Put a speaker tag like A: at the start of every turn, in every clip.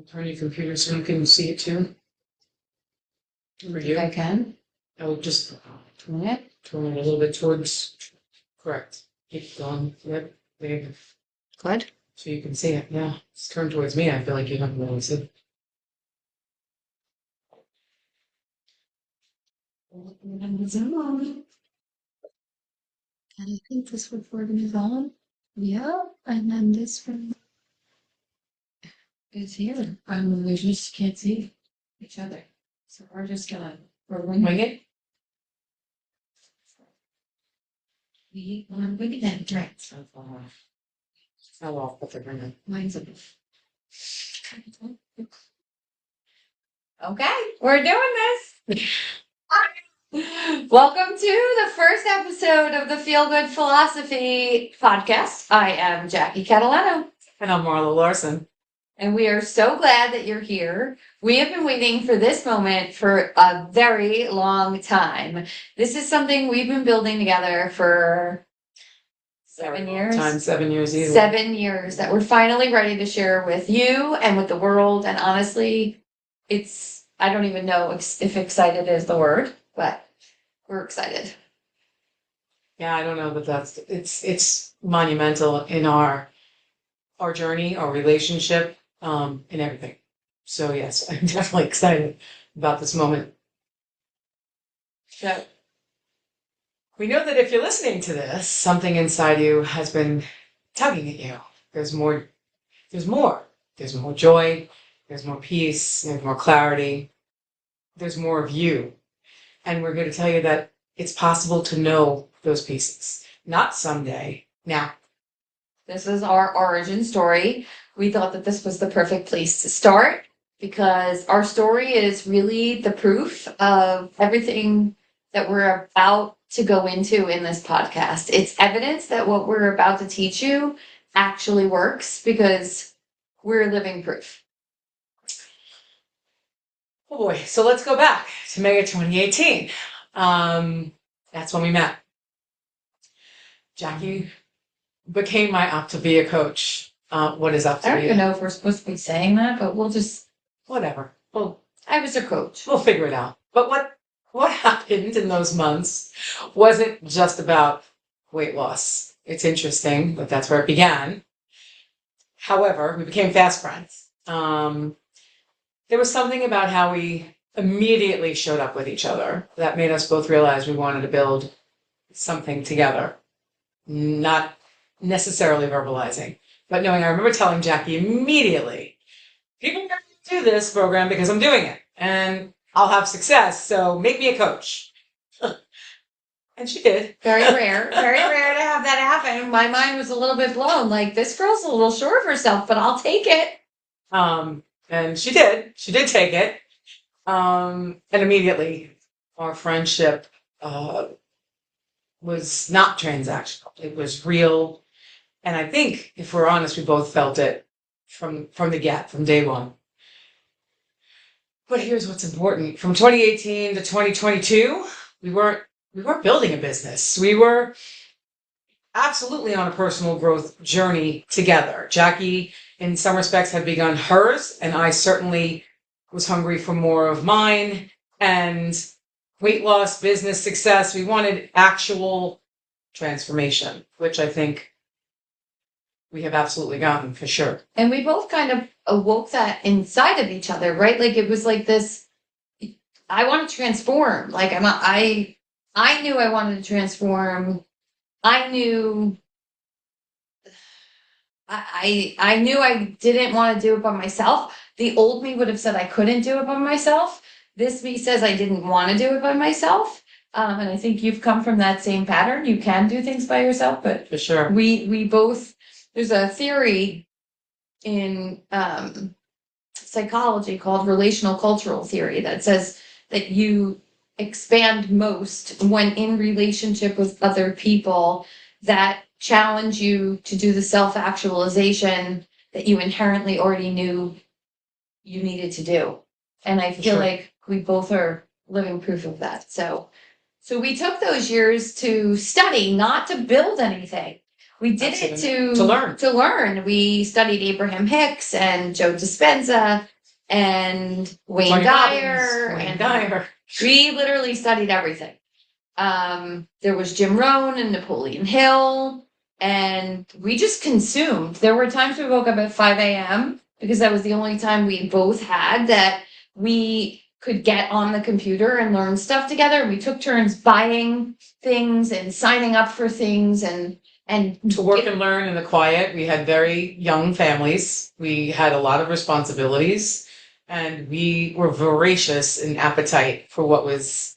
A: Turn your computer so you can see it too. Over
B: I
A: here.
B: can.
A: I would just
B: Turn it.
A: turn it a little bit towards. Correct. Keep going. Yep. There.
B: Good.
A: So you can see it. Yeah. It's turned towards me. I feel like you haven't really seen.
B: And it's on. And I think this recording is on. Yeah. And then this one is here. We just can't see each other. So we're just gonna
A: Wing it.
B: we want to wing it right.
A: Fell off, but they're gonna.
B: Mine's a Okay, we're doing this. Welcome to the first episode of the Feel Good Philosophy podcast. I am Jackie Catalano.
A: And I'm Marla Larson.
B: And we are so glad that you're here. We have been waiting for this moment for a very long time. This is something we've been building together for 7 years.
A: 7 years either.
B: 7 years that we're finally ready to share with you and with the world. And honestly, I don't even know if excited is the word, but we're excited.
A: Yeah, I don't know that it's monumental in our journey, our relationship, and everything. So yes, I'm definitely excited about this moment.
B: So,
A: We know that if you're listening to this, something inside you has been tugging at you. There's more, there's more. There's more joy, there's more peace, there's more clarity, there's more of you. And we're here to tell you that it's possible to know those pieces. Not someday, now.
B: this is our origin story. We thought that this was the perfect place to start because our story is really the proof of everything that we're about to go into in this podcast. It's evidence that what we're about to teach you actually works because we're living proof.
A: Oh boy, so let's go back to May of 2018. That's when we met. Jackie became my Optavia coach. What is Optavia?
B: I don't even know if we're supposed to be saying that, but we'll just.
A: Whatever. Well,
B: I was a coach.
A: we'll figure it out. But what happened in those months wasn't just about weight loss. It's interesting, but that's where it began. However, we became fast friends. There was something about how we immediately showed up with each other that made us both realize we wanted to build something together. Not necessarily verbalizing, but knowing. I remember telling Jackie immediately, people are going to do this program because I'm doing it and I'll have success, so make me a coach. And she did.
B: Very rare to have that happen. My mind was a little bit blown. Like, this girl's a little sure of herself, but I'll take it.
A: And she did. She did take it. And immediately our friendship was not transactional. It was real. And I think, if we're honest, we both felt it from the get, from day one. But here's what's important. From 2018 to 2022, we weren't building a business. We were absolutely on a personal growth journey together. Jackie, in some respects, had begun hers, and I certainly was hungry for more of mine. And weight loss, business success, we wanted actual transformation, which I think we have absolutely gotten for sure.
B: And we both kind of awoke that inside of each other, right? Like, it was like this, I want to transform. Like, I knew I wanted to transform. I knew I didn't want to do it by myself. The old me would have said I couldn't do it by myself. This me says I didn't want to do it by myself. And I think you've come from that same pattern. You can do things by yourself, but
A: For sure.
B: we both, there's a theory in psychology called relational cultural theory that says that you expand most when in relationship with other people that challenge you to do the self-actualization that you inherently already knew you needed to do. And I feel
A: Sure.
B: like we both are living proof of that. So we took those years to study, not to build anything. We did it
A: Absolutely. To learn.
B: We studied Abraham Hicks and Joe Dispenza and Wayne
A: Tony
B: Dyer.
A: Robbins, Wayne
B: And
A: Dyer.
B: we literally studied everything. There was Jim Rohn and Napoleon Hill, and we just consumed. There were times we woke up at 5 a.m. because that was the only time we both had that we could get on the computer and learn stuff together. We took turns buying things and signing up for things and
A: To work and learn in the quiet. We had very young families. We had a lot of responsibilities, and we were voracious in appetite for what was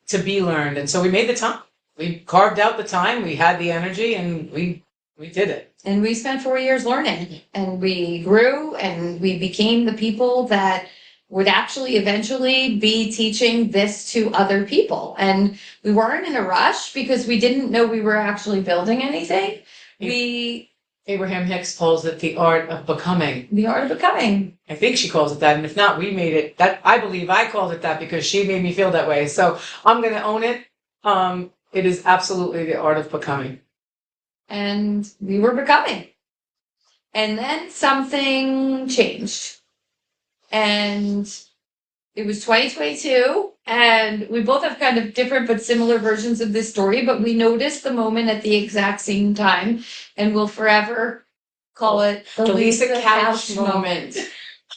A: to be learned. And so we made the time. We carved out the time. We had the energy, and we did it.
B: And we spent 4 years learning, and we grew, and we became the people that would actually eventually be teaching this to other people. And we weren't in a rush because we didn't know we were actually building anything.
A: Abraham Hicks calls it the art of becoming.
B: The art of becoming.
A: I think she calls it that, and if not, we made it. That I believe I called it that because she made me feel that way. So I'm going to own it. It is absolutely the art of becoming.
B: And we were becoming. And then something changed. And it was 2022, and we both have kind of different but similar versions of this story, but we noticed the moment at the exact same time, and we'll forever call it the
A: Lisa Couch moment.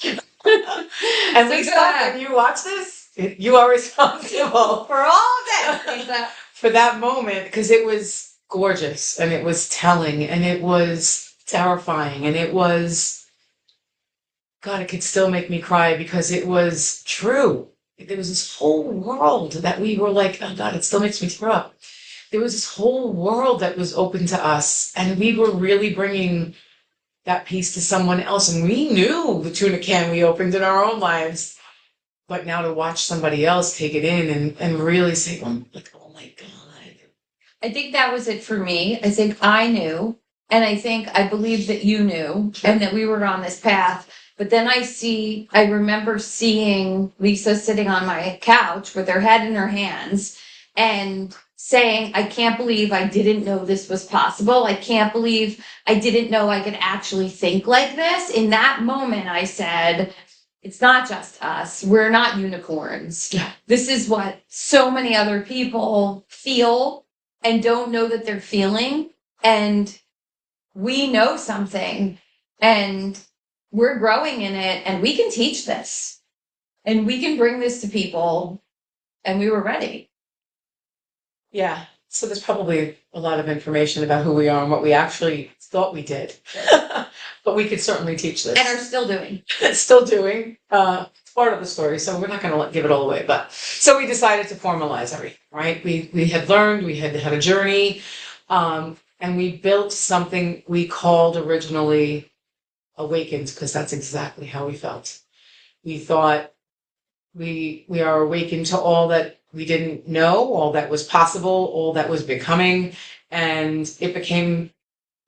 A: And Lisa, when you watch this, you are responsible
B: for all that, Lisa.
A: For that moment, because it was gorgeous, and it was telling, and it was terrifying, and it was... God, it could still make me cry because it was true. There was this whole world that we were like, oh God, it still makes me throw up. There was this whole world that was open to us, and we were really bringing that piece to someone else. And we knew the tuna can we opened in our own lives. But now to watch somebody else take it in and really say, oh my God.
B: I think that was it for me. I think I knew, and I believe that you knew, and that we were on this path. But then I remember seeing Lisa sitting on my couch with her head in her hands and saying, I can't believe I didn't know this was possible. I can't believe I didn't know I could actually think like this. In that moment, I said, it's not just us. We're not unicorns.
A: Yeah.
B: This is what so many other people feel and don't know that they're feeling. And we know something, and we're growing in it, and we can teach this, and we can bring this to people, and we were ready.
A: Yeah. So there's probably a lot of information about who we are and what we actually thought we did. But we could certainly teach this.
B: And are still doing.
A: Still doing. It's part of the story, so we're not going to give it all away. But so we decided to formalize everything, right? We had learned, we had a journey, and we built something we called originally Awakened, because that's exactly how we felt. We thought we are awakened to all that we didn't know, all that was possible, all that was becoming, and it became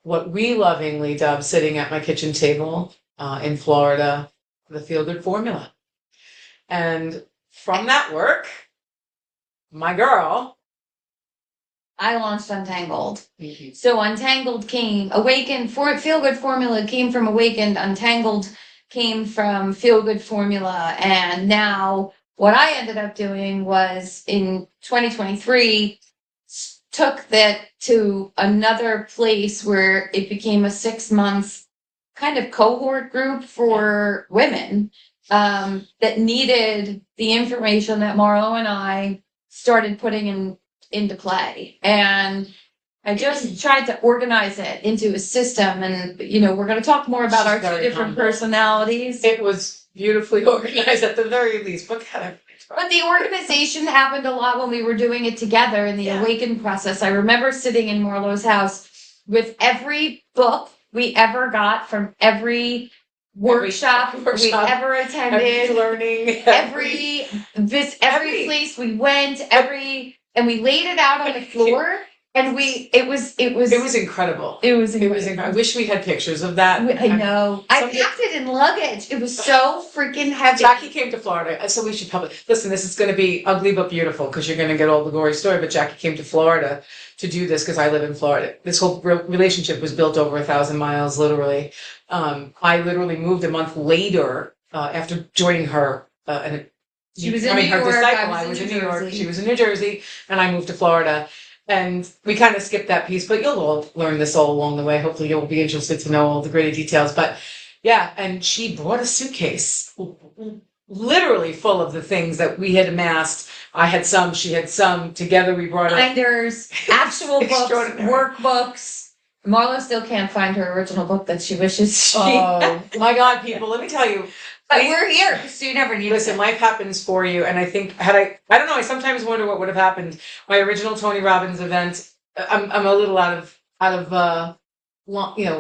A: what we lovingly dubbed, sitting at my kitchen table in Florida, the Feel Good Formula. And from that work, my girl,
B: I launched Untangled. Mm-hmm. So Untangled Feel Good Formula came from Awakened. Untangled came from Feel Good Formula. And now what I ended up doing was in 2023, took that to another place where it became a 6-month kind of cohort group for women that needed the information that Marlo and I started putting into play. And I just tried to organize it into a system. And, we're going to talk more about our two different personalities.
A: It was beautifully organized at the very least. But
B: the organization happened a lot when we were doing it together in the Awaken process. I remember sitting in Marlo's house with every book we ever got from every workshop we ever attended,
A: every learning,
B: every place we went, and we laid it out on the floor, And it was
A: It was incredible. It was incredible. I wish we had pictures of that.
B: I know. I packed it in luggage. It was so freaking heavy.
A: Jackie came to Florida, so we should probably listen. This is going to be ugly but beautiful because you're going to get all the gory story. But Jackie came to Florida to do this because I live in Florida. This whole relationship was built over 1,000 miles, literally. I literally moved a month later after joining her, and
B: she was in New York.
A: I was in New York. She was in New Jersey, and I moved to Florida. And we kind of skipped that piece, but you'll all learn this all along the way. Hopefully you'll be interested to know all the gritty details. But yeah, and she brought a suitcase literally full of the things that we had amassed. I had some, she had some. Together we brought
B: binders, actual books, workbooks. Marlo still can't find her original book that she wishes she
A: Oh my God, people, let me tell you.
B: But we're here, so you never need
A: Listen, life happens for you, and I think I don't know. I sometimes wonder what would have happened. My original Tony Robbins event. I'm a little out of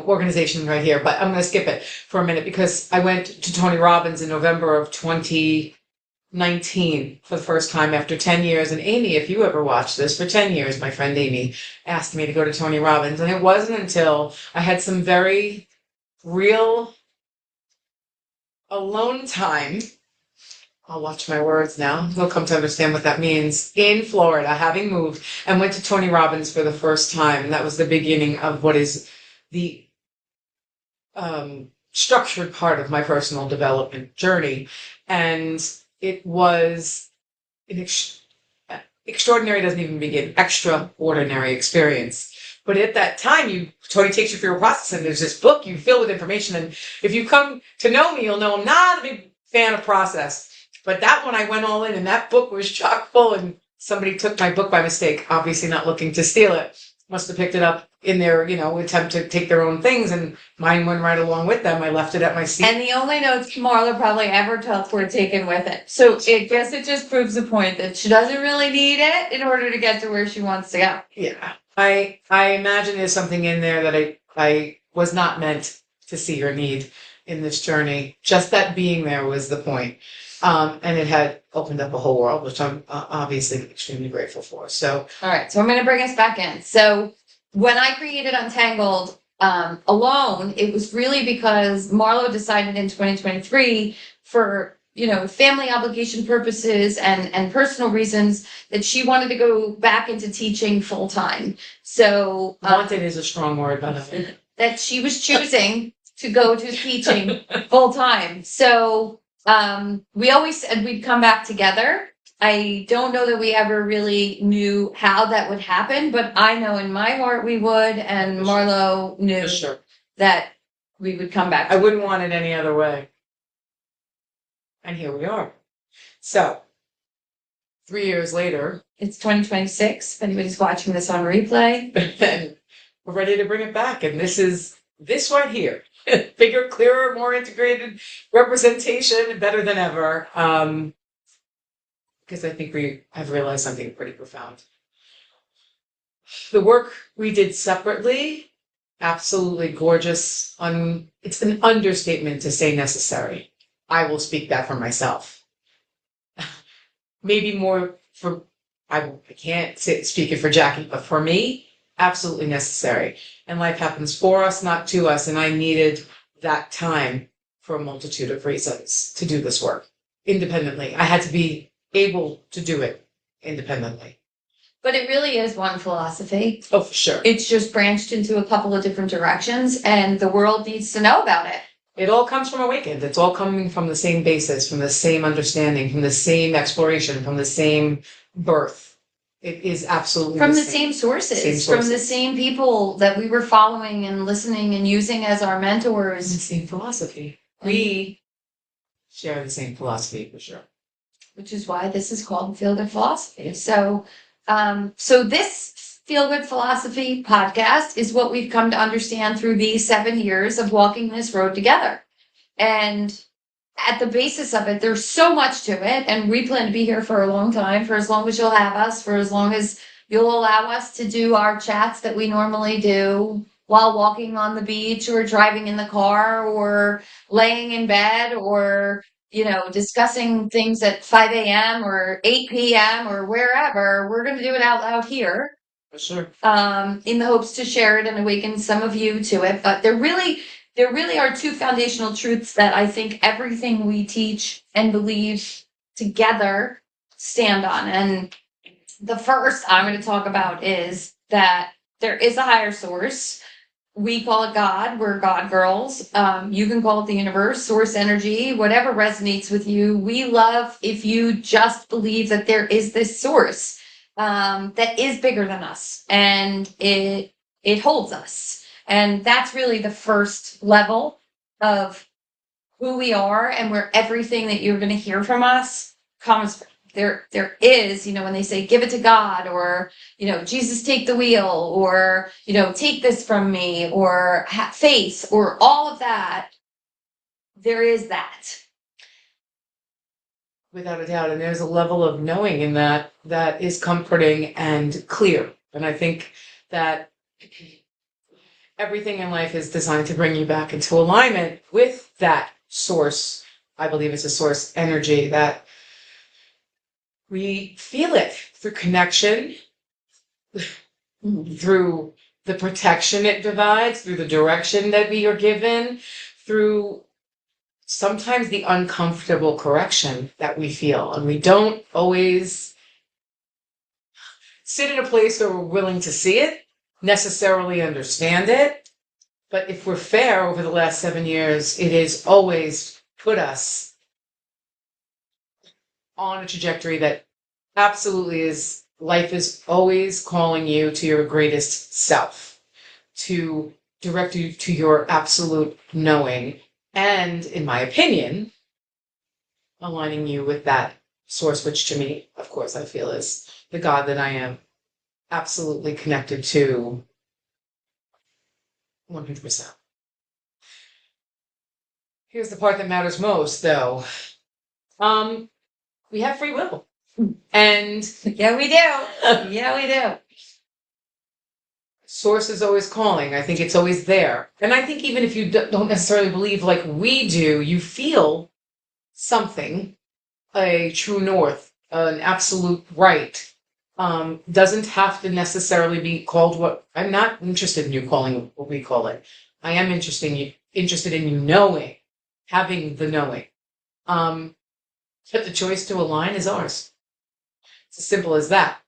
A: organization right here, but I'm going to skip it for a minute because I went to Tony Robbins in November of 2019 for the first time after 10 years. And Amy, if you ever watched this, for 10 years, my friend Amy asked me to go to Tony Robbins, and it wasn't until I had some very real alone time. I'll watch my words now. You'll come to understand what that means. In Florida, having moved, and went to Tony Robbins for the first time. And that was the beginning of what is the structured part of my personal development journey. And it was an extraordinary, doesn't even begin, extraordinary experience. But at that time, Tony takes you through a process, and there's this book you fill with information. And if you come to know me, you'll know I'm not a big fan of process. But that one, I went all in, and that book was chock full. And somebody took my book by mistake, obviously not looking to steal it. Must have picked it up in their, attempt to take their own things, and mine went right along with them. I left it at my seat.
B: And the only notes Marla probably ever took were taken with it. So I guess it just proves the point that she doesn't really need it in order to get to where she wants to go.
A: Yeah. I imagine there's something in there that I was not meant to see or need in this journey. Just that being there was the point. And it had opened up a whole world, which I'm obviously extremely grateful for. So,
B: all right. So I'm going to bring us back in. So when I created Untangled alone, it was really because Marlo decided in 2023 for family obligation purposes and personal reasons that she wanted to go back into teaching full time. So
A: wanted is a strong word, by the way.
B: That she was choosing to go to teaching full time. So we always said we'd come back together. I don't know that we ever really knew how that would happen, but I know in my heart we would, and Marlo knew that we would come back.
A: I wouldn't want it any other way. And here we are. So, 3 years later.
B: It's 2026. If anybody's watching this on replay.
A: And we're ready to bring it back. And this is this right here. Bigger, clearer, more integrated representation, better than ever. Because I think we have realized something pretty profound. The work we did separately, absolutely gorgeous. It's an understatement to say necessary. I will speak that for myself. Maybe more for, I can't speak it for Jackie, but for me, absolutely necessary. And life happens for us, not to us. And I needed that time for a multitude of reasons to do this work independently. I had to be able to do it independently.
B: But it really is one philosophy.
A: Oh, for sure.
B: It's just branched into a couple of different directions, and the world needs to know about it.
A: It all comes from Awakened. It's all coming from the same basis, from the same understanding, from the same exploration, from the same birth. It is absolutely
B: from the same sources, from the same people that we were following and listening and using as our mentors.
A: The same philosophy. We share the same philosophy, for sure.
B: Which is why this is called Feel Good Philosophy. So this Feel Good Philosophy podcast is what we've come to understand through these 7 years of walking this road together. And at the basis of it, there's so much to it. And we plan to be here for a long time, for as long as you'll have us, for as long as you'll allow us to do our chats that we normally do while walking on the beach or driving in the car or laying in bed or discussing things at 5 a.m. or 8 p.m. or wherever. We're going to do it out loud here.
A: For sure.
B: in the hopes to share it and awaken some of you to it. But there really are two foundational truths that I think everything we teach and believe together stand on. And the first I'm going to talk about is that there is a higher source. We call it God. We're God girls. You can call it the universe, source energy, whatever resonates with you. We love if you just believe that there is this source that is bigger than us, and it holds us. And that's really the first level of who we are, and where everything that you're going to hear from us comes from. There is, when they say give it to God, or Jesus take the wheel, or take this from me, or have faith, or all of that. There is that.
A: Without a doubt. And there's a level of knowing in that that is comforting and clear. And I think that everything in life is designed to bring you back into alignment with that source. I believe it's a source energy that we feel it through connection, through the protection it provides, through the direction that we are given, through sometimes the uncomfortable correction that we feel. And we don't always sit in a place where we're willing to see it, necessarily understand it. But if we're fair, over the last 7 years, it has always put us on a trajectory that absolutely is, life is always calling you to your greatest self, to direct you to your absolute knowing, and, in my opinion, aligning you with that source, which to me, of course, I feel is the God that I am absolutely connected to 100%. Here's the part that matters most, though. We have free will. And
B: yeah, we do. Yeah, we do.
A: Source is always calling. I think it's always there. And I think even if you don't necessarily believe like we do, you feel something, a true north, an absolute right. Doesn't have to necessarily be called what I'm not interested in you calling what we call it. I am interested in you knowing, having the knowing. But the choice to align is ours. It's as simple as that.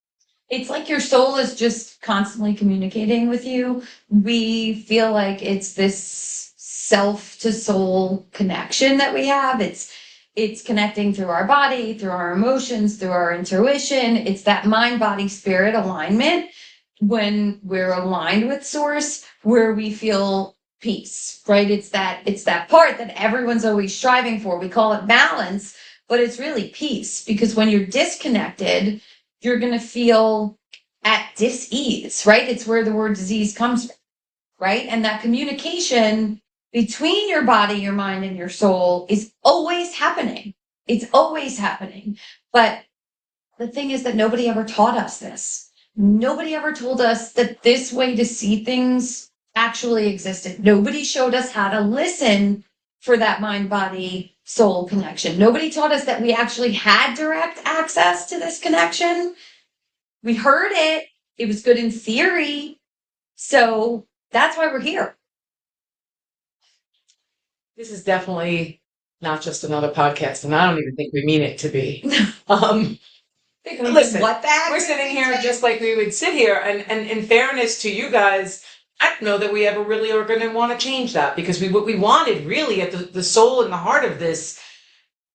B: It's like your soul is just constantly communicating with you. We feel like it's this self to soul connection that we have. It's connecting through our body, through our emotions, through our intuition. It's that mind, body, spirit alignment. When we're aligned with source, where we feel peace, right? It's that part that everyone's always striving for. We call it balance, but it's really peace, because when you're disconnected, you're going to feel at dis-ease, right? It's where the word disease comes from, right? And that communication between your body, your mind, and your soul is always happening. It's always happening. But the thing is that nobody ever taught us this. Nobody ever told us that this way to see things actually existed. Nobody showed us how to listen for that mind, body, soul connection. Nobody taught us that we actually had direct access to this connection. We heard it. It was good in theory. So that's why we're here.
A: This is definitely not just another podcast, and I don't even think we mean it to be. Listen, we're sitting here just like we would sit here, and in fairness to you guys, I don't know that we ever really are going to want to change that, because what we wanted really at the soul and the heart of this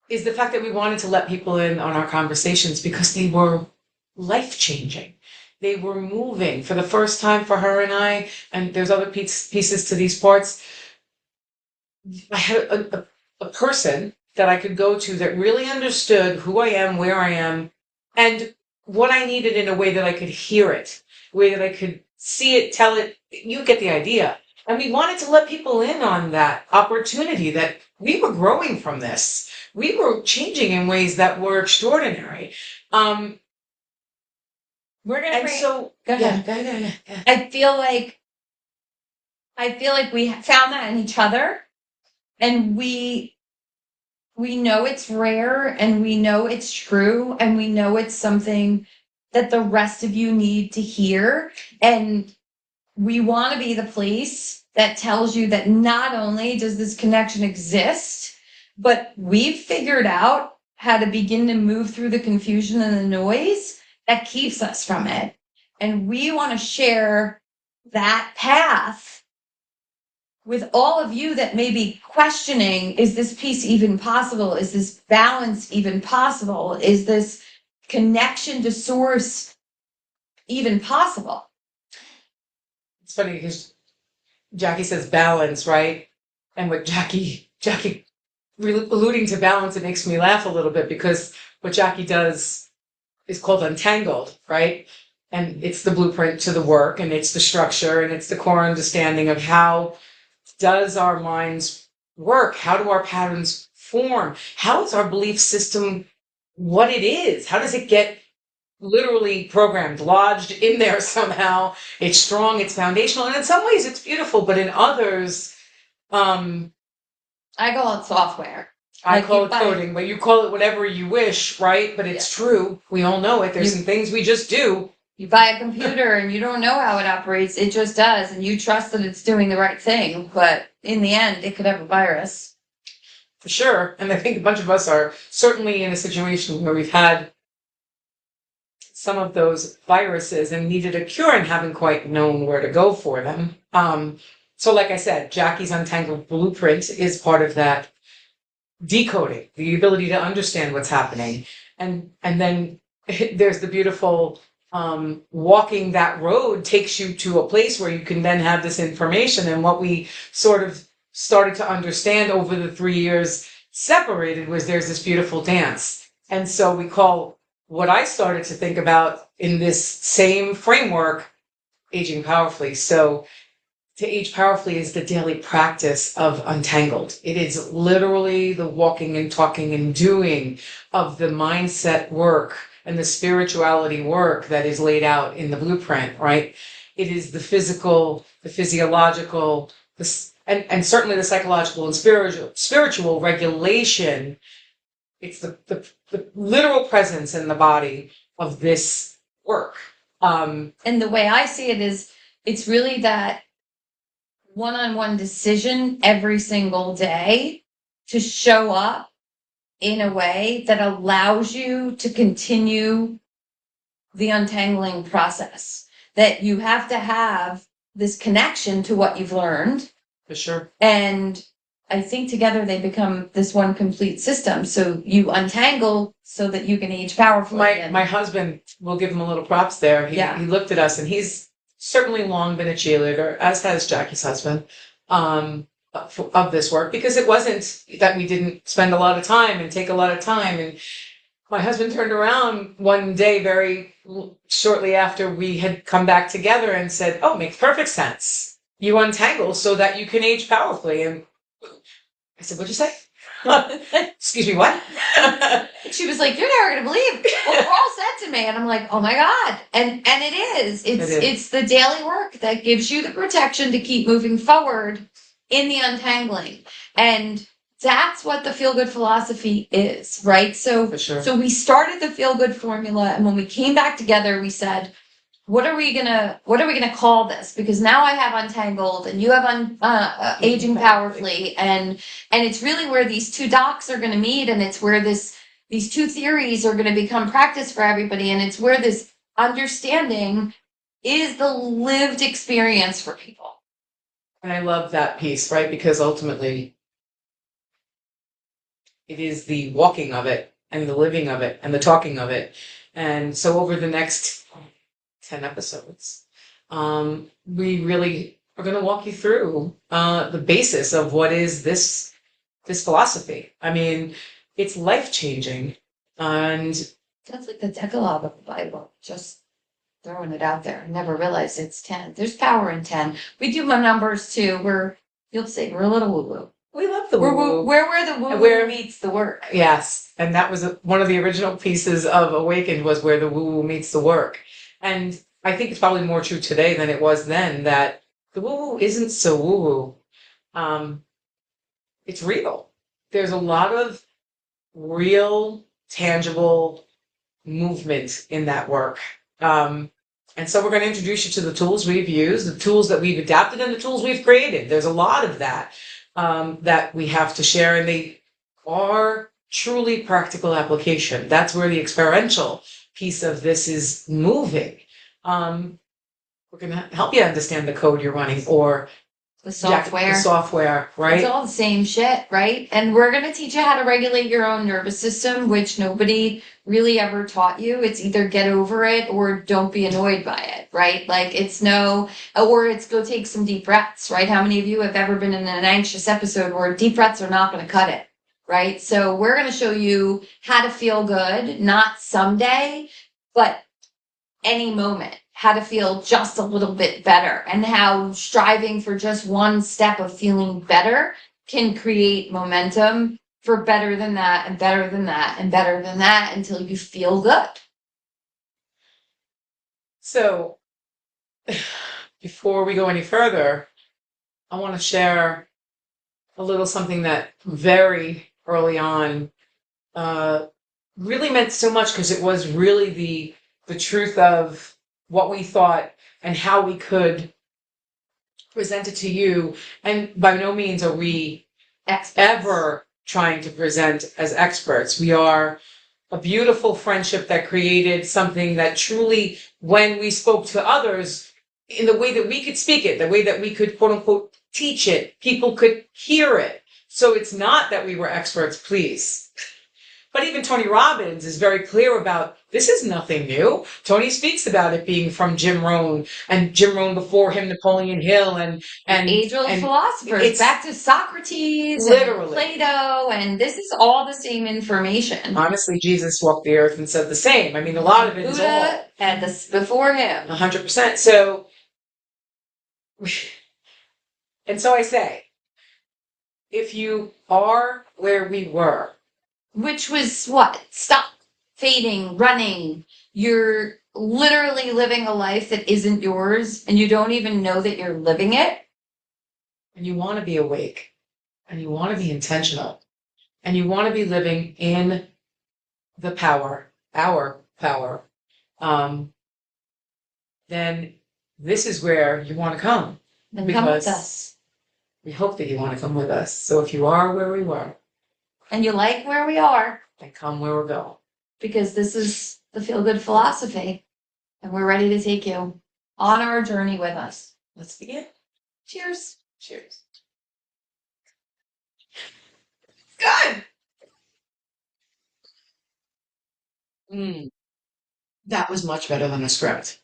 A: is the fact that we wanted to let people in on our conversations, because they were life-changing. They were moving for the first time for her and I, and there's other pieces to these parts. I had a person that I could go to that really understood who I am, where I am, and what I needed in a way that I could hear it, a way that I could see it, tell it. You get the idea. And we wanted to let people in on that opportunity, that we were growing from this. We were changing in ways that were extraordinary.
B: We're gonna.
A: Go ahead.
B: I feel like we found that in each other, and we know it's rare, and we know it's true, and we know it's something that the rest of you need to hear. And we want to be the place that tells you that not only does this connection exist, but we've figured out how to begin to move through the confusion and the noise that keeps us from it. And we want to share that path with all of you that may be questioning, is this piece even possible? Is this balance even possible? Is this connection to source even possible?
A: It's funny because Jackie says balance, right? And what Jackie alluding to balance, it makes me laugh a little bit because what Jackie does is called Untangled, right? And it's the blueprint to the work, and it's the structure, and it's the core understanding of how does our minds work? How do our patterns form? How is our belief system what it is? How does it get literally programmed, lodged in there somehow? It's strong, it's foundational, and in some ways it's beautiful, but in others,
B: I call it software.
A: I
B: Like
A: call
B: you
A: it
B: buy-
A: coding, but you call it whatever you wish, right? But it's true. We all know it. There's
B: You-
A: some things we just do.
B: You buy a computer and you don't know how it operates. It just does. And you trust that it's doing the right thing. But in the end, it could have a virus.
A: For sure. And I think a bunch of us are certainly in a situation where we've had some of those viruses and needed a cure and haven't quite known where to go for them. So like I said, Jackie's Untangled Blueprint is part of that decoding, the ability to understand what's happening. And then there's the beautiful walking that road takes you to a place where you can then have this information. And what we sort of started to understand over the 3 years separated was there's this beautiful dance. And so we call what I started to think about in this same framework, aging powerfully. So to age powerfully is the daily practice of Untangled. It is literally the walking and talking and doing of the mindset work and the spirituality work that is laid out in the blueprint, right? It is the physical, the physiological, and certainly the psychological and spiritual regulation. It's the literal presence in the body of this work.
B: And the way I see it is, it's really that one-on-one decision every single day to show up in a way that allows you to continue the untangling process. That you have to have this connection to what you've learned.
A: For sure.
B: And I think together they become this one complete system. So you untangle so that you can age powerfully.
A: My husband, we'll give him a little props there. He looked at us, and he's certainly long been a cheerleader, as has Jackie's husband, of this work, because it wasn't that we didn't spend a lot of time and take a lot of time. And my husband turned around one day very shortly after we had come back together and said, "Oh, makes perfect sense. You untangle so that you can age powerfully." And I said, "What'd you say?" Excuse me, what?
B: She was like, "You're never gonna believe what Paul said to me," and I'm like, "Oh my god!" And it is. It's the daily work that gives you the protection to keep moving forward in the untangling, and that's what the feel good philosophy is, right? So,
A: For sure.
B: so we started the feel good formula, and when we came back together, we said, what are we gonna call this? Because now I have Untangled and you have Aging Powerfully, and it's really where these two docs are gonna meet, and it's where these two theories are gonna become practice for everybody, and it's where this understanding is the lived experience for people.
A: And I love that piece, right? Because ultimately it is the walking of it and the living of it and the talking of it. And so over the next 10 episodes, we really are going to walk you through the basis of what is this philosophy. I mean, it's life-changing. And
B: That's like the Decalogue of the Bible. Just throwing it out there. I never realized it's 10. There's power in 10. We do my numbers too. You'll see, we're a little woo-woo.
A: we love the
B: Where
A: woo-woo.
B: the woo-woo meets the work.
A: Yes, and that was one of the original pieces of Awakened, was where the woo-woo meets the work. And I think it's probably more true today than it was then, that the woo-woo isn't so woo-woo. It's real. There's a lot of real, tangible movement in that work. And so we're going to introduce you to the tools we've used, the tools that we've adapted, and the tools we've created. There's a lot of that that we have to share, and they are truly practical application. That's where the experiential piece of this is moving. We're going to help you understand the code you're running or
B: The
A: the
B: software.
A: software,
B: It's
A: right?
B: all the same shit, right? And we're going to teach you how to regulate your own nervous system, which nobody really ever taught you. It's either get over it or don't be annoyed by it, right? Like or it's go take some deep breaths, right? How many of you have ever been in an anxious episode where deep breaths are not going to cut it, right? So we're going to show you how to feel good, not someday, but any moment, how to feel just a little bit better, and how striving for just one step of feeling better can create momentum for better than that and better than that and better than that until you feel good.
A: So before we go any further, I want to share a little something that very early on really meant so much because it was really the truth of what we thought and how we could present it to you. And by no means are we
B: Experts.
A: ever trying to present as experts. We are a beautiful friendship that created something that truly, when we spoke to others in the way that we could speak it, the way that we could quote unquote teach it, people could hear it. So it's not that we were experts, please. But even Tony Robbins is very clear about this is nothing new. Tony speaks about it being from Jim Rohn, and Jim Rohn before him, Napoleon Hill, and
B: Age-old
A: and
B: philosophers,
A: it's
B: back to Socrates and
A: literally.
B: Plato, and this is all the same information.
A: Honestly, Jesus walked the earth and said the same. I mean, a lot of it is all
B: Buddha had this before him.
A: 100%. So, and so I say, if you are where we were,
B: Which was what? Stop fading, running. You're literally living a life that isn't yours and you don't even know that you're living it.
A: and you want to be awake, and you want to be intentional, and you want to be living in the power, our power, then this is where you want to come.
B: Then come with
A: Because
B: us.
A: we hope that you want to come with us. So if you are where we were,
B: And you like where we are
A: then come where we're going.
B: because this is the feel good philosophy. And we're ready to take you on our journey with us.
A: Let's begin.
B: Cheers.
A: Cheers. Good. That was much better than a script.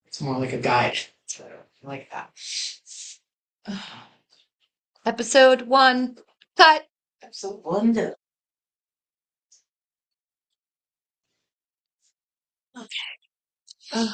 A: It's more like a guide. It's better. I like that.
B: Episode 1. Cut.
A: Episode 1. Okay.